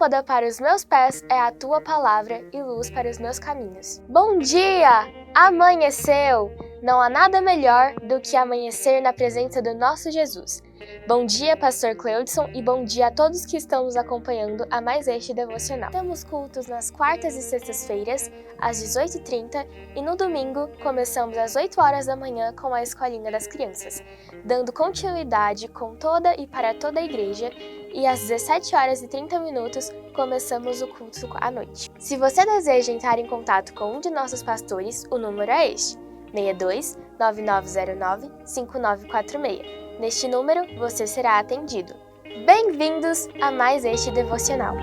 Lâmpada para os meus pés é a tua palavra e luz para os meus caminhos. Bom dia! Amanheceu! Não há nada melhor do que amanhecer na presença do nosso Jesus. Bom dia, Pastor Cleudson, e bom dia a todos que estão nos acompanhando a mais este devocional. Temos cultos nas quartas e sextas-feiras, às 18h30, e no domingo começamos às 8 horas da manhã com a Escolinha das Crianças, dando continuidade com toda e para toda a igreja, e às 17h30 começamos o culto à noite. Se você deseja entrar em contato com um de nossos pastores, o número é este, 62 9909 5946. Neste número, você será atendido. Bem-vindos a mais este devocional.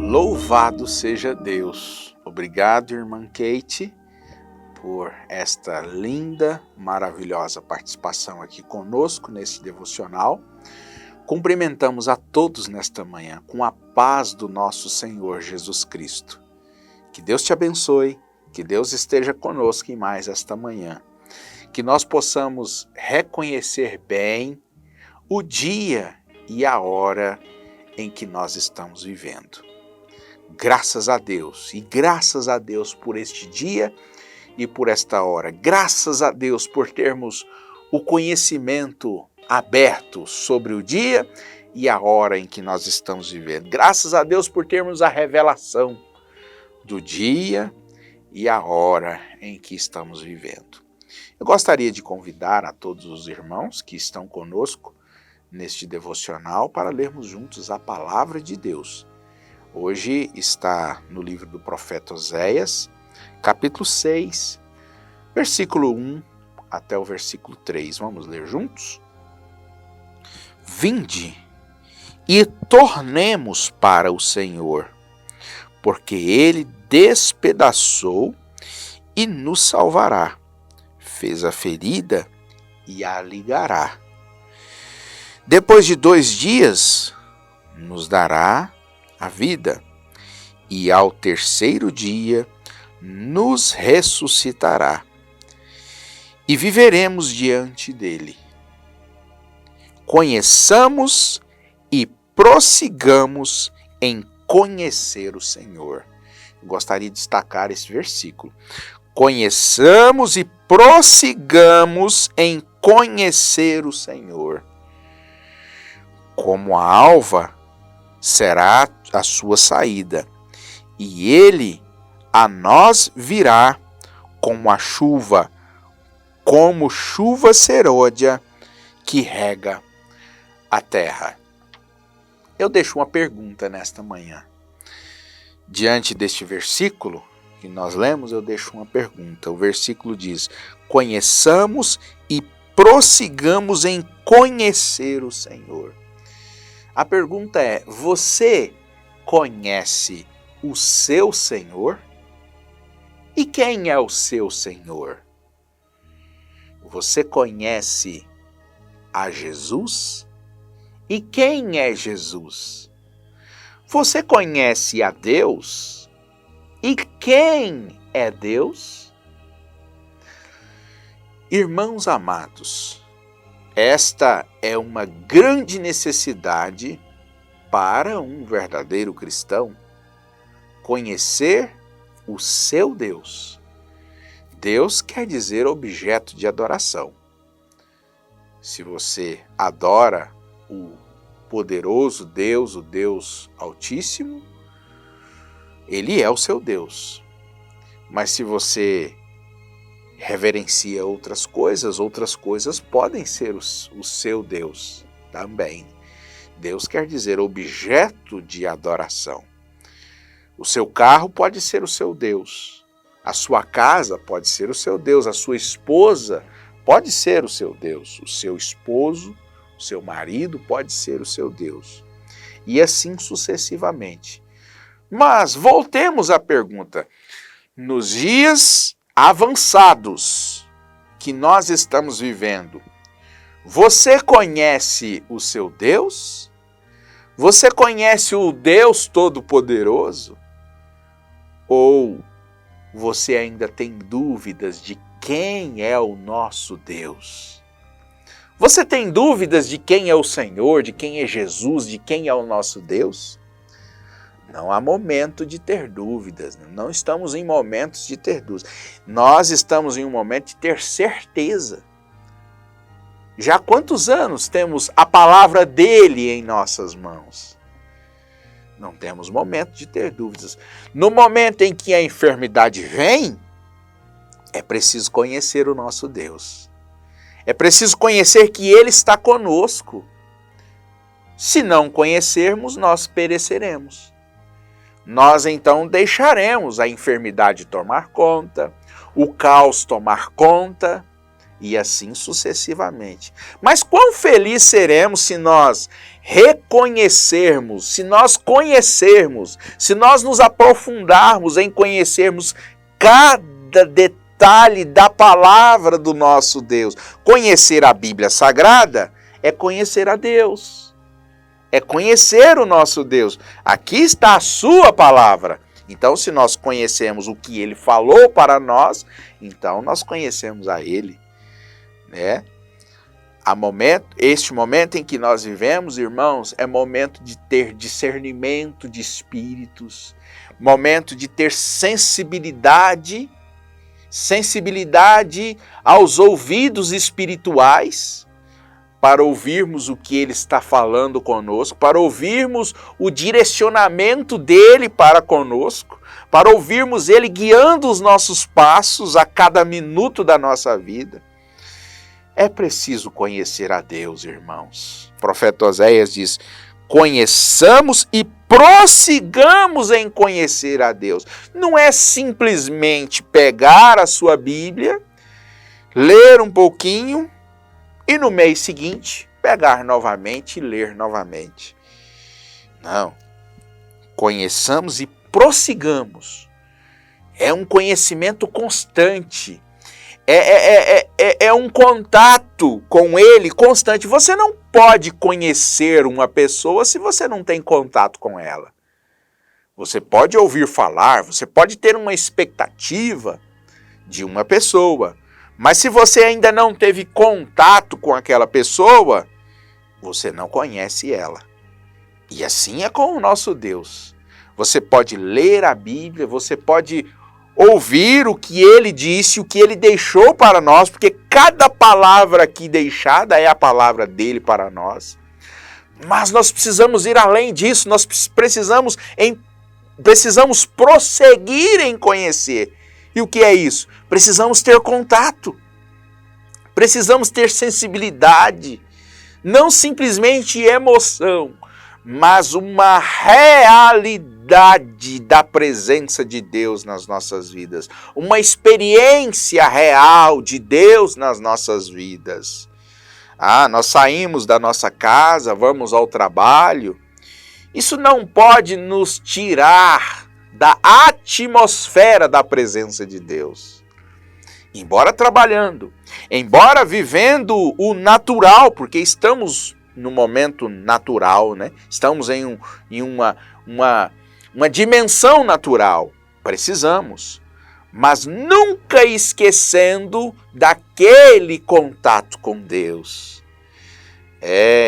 Louvado seja Deus. Obrigado, irmã Kate, por esta linda, maravilhosa participação aqui conosco nesse devocional. Cumprimentamos a todos nesta manhã com a paz do nosso Senhor Jesus Cristo. Que Deus te abençoe, que Deus esteja conosco em mais esta manhã. Que nós possamos reconhecer bem o dia e a hora em que nós estamos vivendo. Graças a Deus, e graças a Deus por este dia e por esta hora. Graças a Deus por termos o conhecimento aberto sobre o dia e a hora em que nós estamos vivendo. Graças a Deus por termos a revelação do dia e a hora em que estamos vivendo. Eu gostaria de convidar a todos os irmãos que estão conosco neste devocional para lermos juntos a palavra de Deus. Hoje está no livro do profeta Oséias, capítulo 6, versículo 1 até o versículo 3. Vamos ler juntos? Vinde e tornemos para o Senhor, porque Ele despedaçou e nos salvará, fez a ferida e a ligará. Depois de 2 dias, nos dará a vida, e ao 3º dia nos ressuscitará, e viveremos diante dele. Conheçamos e prossigamos em conhecer o Senhor. Eu gostaria de destacar esse versículo. Conheçamos e prossigamos em conhecer o Senhor. Como a alva será a sua saída, e ele a nós virá como a chuva, como chuva serôdia que rega a terra. Eu deixo uma pergunta nesta manhã. Diante deste versículo que nós lemos, eu deixo uma pergunta. O versículo diz: conheçamos e prossigamos em conhecer o Senhor. A pergunta é: você conhece o seu Senhor? E quem é o seu Senhor? Você conhece a Jesus? E quem é Jesus? Você conhece a Deus? E quem é Deus? Irmãos amados, esta é uma grande necessidade para um verdadeiro cristão, conhecer o seu Deus. Deus quer dizer objeto de adoração. Se você adora o poderoso Deus, o Deus Altíssimo, Ele é o seu Deus. Mas se você reverencia outras coisas podem ser o seu Deus também. Deus quer dizer objeto de adoração. O seu carro pode ser o seu Deus. A sua casa pode ser o seu Deus. A sua esposa pode ser o seu Deus. O seu esposo, o seu marido pode ser o seu Deus. e assim sucessivamente. Mas voltemos à pergunta. Nos dias avançados que nós estamos vivendo, você conhece o seu Deus? Você conhece o Deus Todo-Poderoso? Ou você ainda tem dúvidas de quem é o nosso Deus? Você tem dúvidas de quem é o Senhor, de quem é Jesus, de quem é o nosso Deus? Não há momento de ter dúvidas, não estamos em momentos de ter dúvidas. Nós estamos em um momento de ter certeza. Já há quantos anos temos a palavra dele em nossas mãos? Não temos momento de ter dúvidas. No momento em que a enfermidade vem, é preciso conhecer o nosso Deus. É preciso conhecer que Ele está conosco. Se não conhecermos, nós pereceremos. Nós então deixaremos a enfermidade tomar conta, o caos tomar conta, e assim sucessivamente. Mas quão feliz seremos se nós reconhecermos, se nós conhecermos, se nós nos aprofundarmos em conhecermos cada detalhe da palavra do nosso Deus. Conhecer a Bíblia Sagrada é conhecer a Deus, é conhecer o nosso Deus. Aqui está a sua palavra. Então, se nós conhecemos o que Ele falou para nós, então nós conhecemos a Ele. Este momento em que nós vivemos, irmãos, é momento de ter discernimento de espíritos, momento de ter sensibilidade aos ouvidos espirituais, para ouvirmos o que Ele está falando conosco, para ouvirmos o direcionamento dEle para conosco, para ouvirmos Ele guiando os nossos passos a cada minuto da nossa vida. É preciso conhecer a Deus, irmãos. O profeta Oséias diz: conheçamos e prossigamos em conhecer a Deus. Não é simplesmente pegar a sua Bíblia, ler um pouquinho e no mês seguinte pegar novamente e ler novamente. Não. Conheçamos e prossigamos. É um conhecimento constante. É um contato com Ele constante. Você não pode conhecer uma pessoa se você não tem contato com ela. Você pode ouvir falar, você pode ter uma expectativa de uma pessoa, mas se você ainda não teve contato com aquela pessoa, você não conhece ela. E assim é com o nosso Deus. Você pode ler a Bíblia, você pode ouvir o que Ele disse, o que Ele deixou para nós, porque cada palavra aqui deixada é a palavra dEle para nós. Mas nós precisamos ir além disso, nós precisamos prosseguir em conhecer. E o que é isso? Precisamos ter contato, precisamos ter sensibilidade, não simplesmente emoção, mas uma realidade da presença de Deus nas nossas vidas, uma experiência real de Deus nas nossas vidas. Nós saímos da nossa casa, vamos ao trabalho. Isso não pode nos tirar da atmosfera da presença de Deus. Embora trabalhando, embora vivendo o natural, porque estamos no momento natural, né? Estamos em uma dimensão natural, precisamos, mas nunca esquecendo daquele contato com Deus.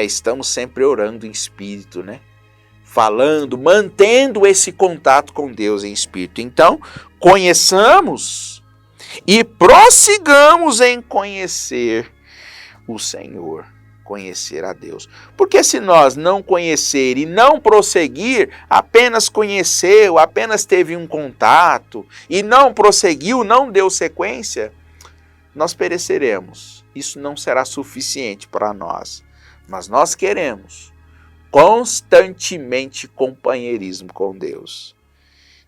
Estamos sempre orando em espírito, né? Falando, mantendo esse contato com Deus em espírito. Então, conheçamos e prossigamos em conhecer o Senhor, conhecer a Deus. Porque se nós não conhecer e não prosseguir, apenas conheceu, apenas teve um contato e não prosseguiu, não deu sequência, nós pereceremos. Isso não será suficiente para nós. Mas nós queremos constantemente companheirismo com Deus.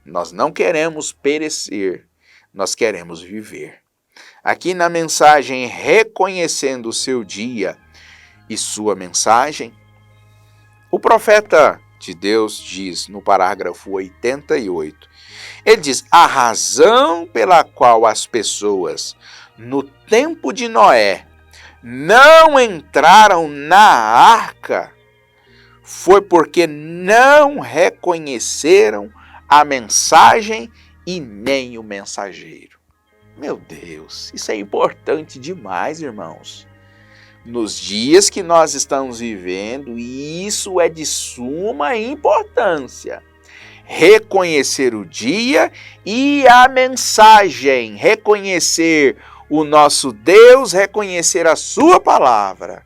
Nós não queremos perecer, nós queremos viver. Aqui na mensagem Reconhecendo o Seu Dia e Sua Mensagem, o profeta de Deus diz no parágrafo 88. Ele diz: a razão pela qual as pessoas no tempo de Noé não entraram na arca foi porque não reconheceram a mensagem e nem o mensageiro. Meu Deus, isso é importante demais, irmãos. Nos dias que nós estamos vivendo, isso é de suma importância. Reconhecer o dia e a mensagem, reconhecer o nosso Deus, reconhecer a sua palavra.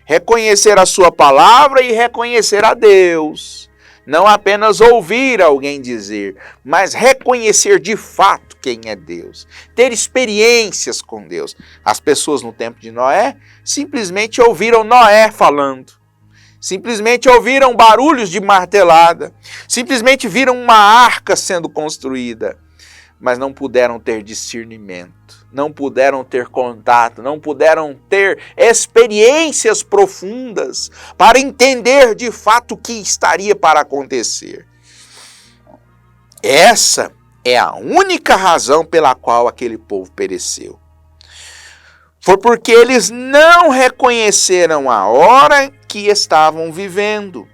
Reconhecer a sua palavra e reconhecer a Deus. Não apenas ouvir alguém dizer, mas reconhecer de fato quem é Deus. Ter experiências com Deus. As pessoas no tempo de Noé simplesmente ouviram Noé falando. Simplesmente ouviram barulhos de martelada. Simplesmente viram uma arca sendo construída. Mas não puderam ter discernimento. Não puderam ter contato, não puderam ter experiências profundas para entender de fato o que estaria para acontecer. Essa é a única razão pela qual aquele povo pereceu. Foi porque eles não reconheceram a hora que estavam vivendo.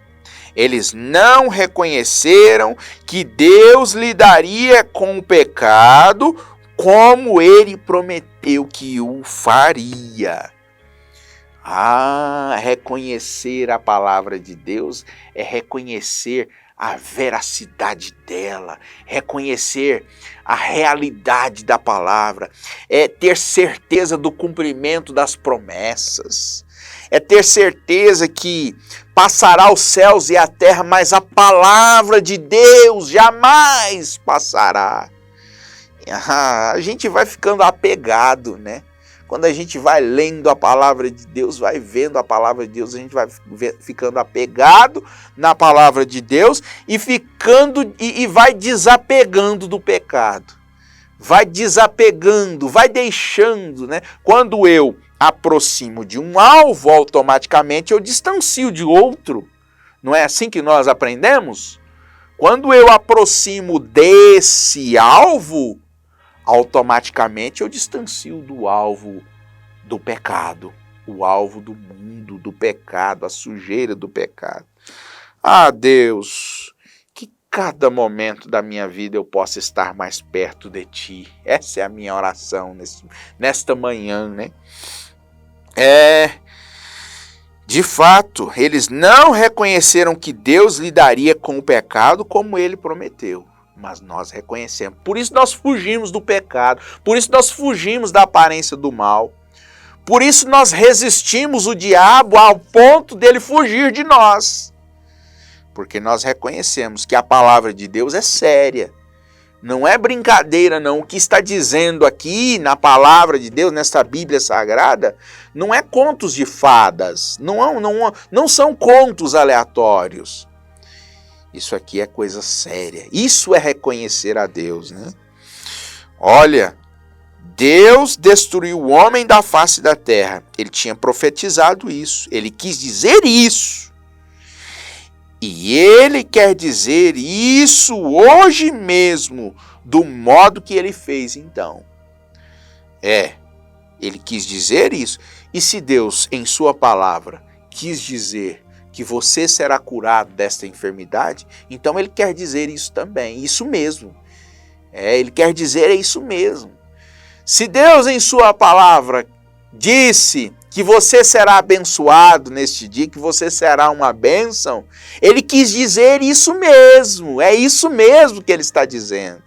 Eles não reconheceram que Deus lidaria com o pecado como ele prometeu que o faria. Reconhecer a palavra de Deus é reconhecer a veracidade dela, reconhecer a realidade da palavra, é ter certeza do cumprimento das promessas, é ter certeza que passará os céus e a terra, mas a palavra de Deus jamais passará. A gente vai ficando apegado, né? Quando a gente vai lendo a palavra de Deus, vai vendo a palavra de Deus, a gente vai ficando apegado na palavra de Deus e vai desapegando do pecado. Vai desapegando, vai deixando, né? Quando eu aproximo de um alvo, automaticamente eu distancio de outro. Não é assim que nós aprendemos? Quando eu aproximo desse alvo, automaticamente eu distancio do alvo do pecado, o alvo do mundo, do pecado, a sujeira do pecado. Deus, que cada momento da minha vida eu possa estar mais perto de Ti. Essa é a minha oração nesta manhã, né? De fato, eles não reconheceram que Deus lidaria com o pecado como Ele prometeu. Mas nós reconhecemos. Por isso nós fugimos do pecado. Por isso nós fugimos da aparência do mal. Por isso nós resistimos o diabo ao ponto dele fugir de nós. Porque nós reconhecemos que a palavra de Deus é séria. Não é brincadeira, não. O que está dizendo aqui na palavra de Deus, nesta Bíblia Sagrada, não é contos de fadas. Não são contos aleatórios. Isso aqui é coisa séria. Isso é reconhecer a Deus, né? Olha, Deus destruiu o homem da face da terra. Ele tinha profetizado isso. Ele quis dizer isso. E ele quer dizer isso hoje mesmo, do modo que ele fez então. Ele quis dizer isso. E se Deus, em sua palavra, quis dizer que você será curado desta enfermidade, então ele quer dizer isso também, isso mesmo. Ele quer dizer isso mesmo. Se Deus em sua palavra disse que você será abençoado neste dia, que você será uma bênção, ele quis dizer isso mesmo, é isso mesmo que ele está dizendo.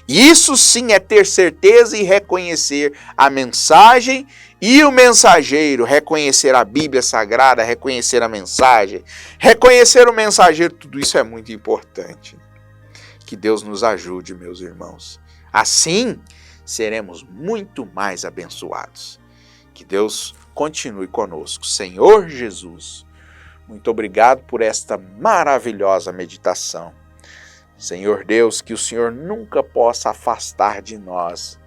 Isso sim é ter certeza e reconhecer a mensagem e o mensageiro, reconhecer a Bíblia Sagrada, reconhecer a mensagem, reconhecer o mensageiro, tudo isso é muito importante. Que Deus nos ajude, meus irmãos. Assim, seremos muito mais abençoados. Que Deus continue conosco. Senhor Jesus, muito obrigado por esta maravilhosa meditação. Senhor Deus, que o Senhor nunca possa afastar de nós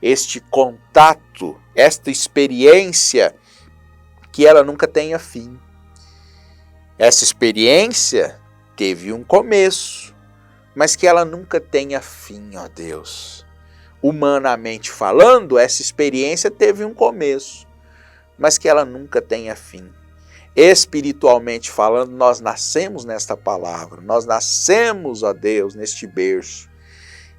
este contato, esta experiência, que ela nunca tenha fim. Essa experiência teve um começo, mas que ela nunca tenha fim, ó Deus. Humanamente falando, essa experiência teve um começo, mas que ela nunca tenha fim. Espiritualmente falando, nós nascemos nesta palavra, nós nascemos, ó Deus, neste berço.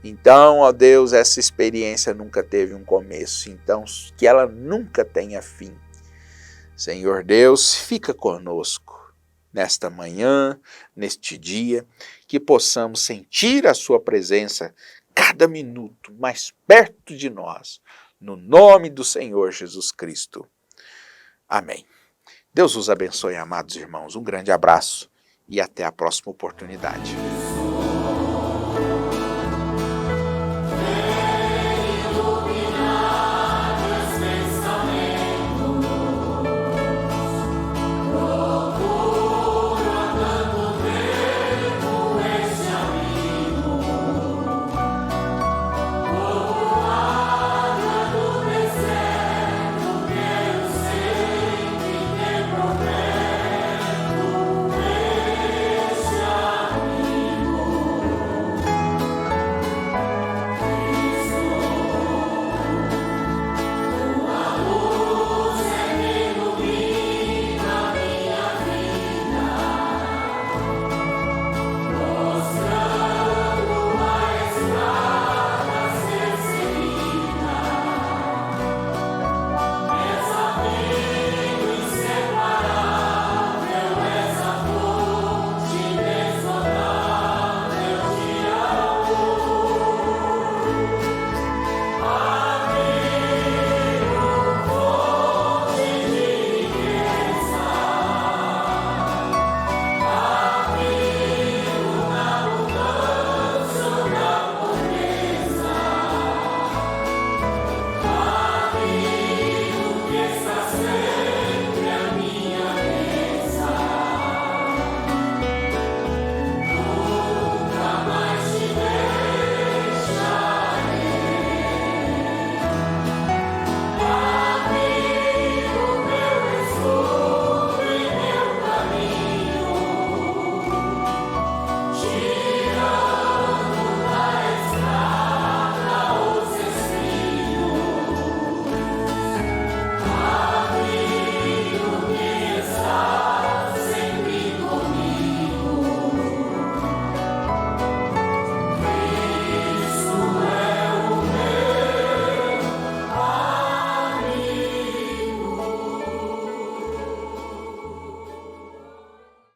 Então, ó Deus, essa experiência nunca teve um começo, então que ela nunca tenha fim. Senhor Deus, fica conosco nesta manhã, neste dia, que possamos sentir a sua presença cada minuto mais perto de nós, no nome do Senhor Jesus Cristo. Amém. Deus os abençoe, amados irmãos. Um grande abraço e até a próxima oportunidade.